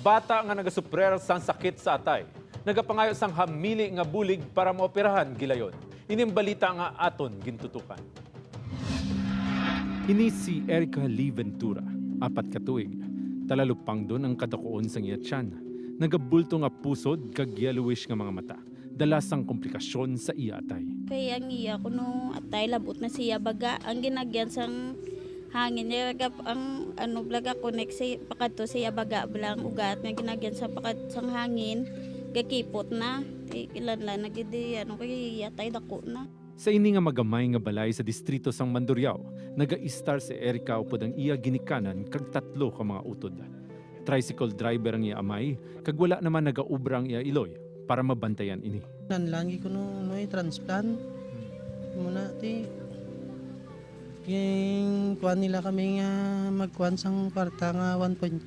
bata nga nagasuprer sang sakit sa Atay. Nagapangayo sang hamili nga bulig para maoperahan gilayon. Ining balita nga aton gintutukan. Ini si Erica Lee Ventura, 4 ka tuig. Talalupang doon ang kadakuon sang iya tiyan. Nagabulto nga pusod kag yellowish nga mga mata. Dalasang komplikasyon sa iya Atay. Kaya ang iya ko no Atay labot na siya baga. Ang ginagyan sang hangin niya ang blaga connect sa pakadto siya baga bilang ugat nga ginagyan sa pakad sang hangin gakipot na ilan lang nagidi kay Atay dako na. Sa ini nga magamay nga balay sa distrito sang Mandurriao, naga-star si Erica upod ang iya ginikanan kag 3 ka mga utod. Tricycle driver ang iya amay, kag wala naman nagaubra ang iya iloy para mabantayan ini. Nanlangi ko no transplant. Muna ti yung kuan nila kami nga magkuan sang kwarta nga 1.5.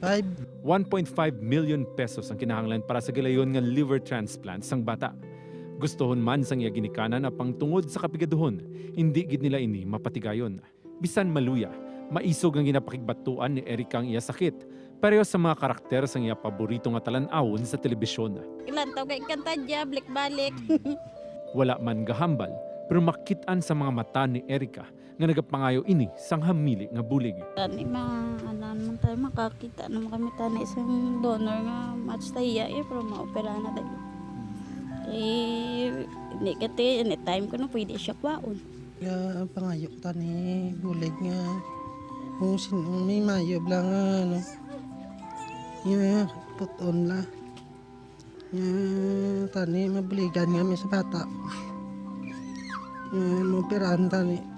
1.5 million pesos ang kinahanglan para sa gilayon nga liver transplant sang bata. Gustohon man sang iya ginikanan na pangtungod sa kapigaduhon, hindi gid nila ini mapatigayon. Bisan maluya, maisog ang ginapakigbatuan ni Erica ang iya sakit, pareho sa mga karakter sang iya paborito nga talan-awon sa telebisyon. Ilan taw kay kanta dia balik. Wala man gahambal, pero makitaan sa mga mata ni Erica nga nagapangayo ini sang hamili nga bulig. Tani mga man tayo makakita naman kami tani isang donor nga match tayo pero maopera na tayo. Hindi anytime ko na pwede siya kwaon. Kaya pangayok tani bulig nga kung may mayo lang puton la. Tani mabuligan nga may sa bata. Maoperahan tani.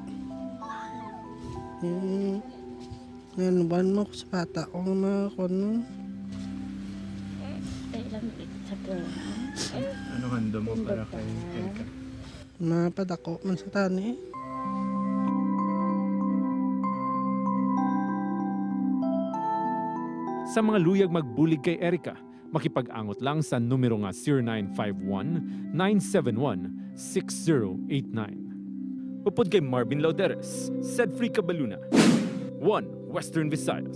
Ban mo ko sa bata ko mga kono. Kailan sa girl. Ano handa mo para kay Erica? Mapadako man sa tani. Sa mga luyag magbulig kay Erica, makipag-angot lang sa numero nga 0951-971-6089. Upod kay Marvin Lauderes, Sedfree Cabaluna, 1 Western Visayas.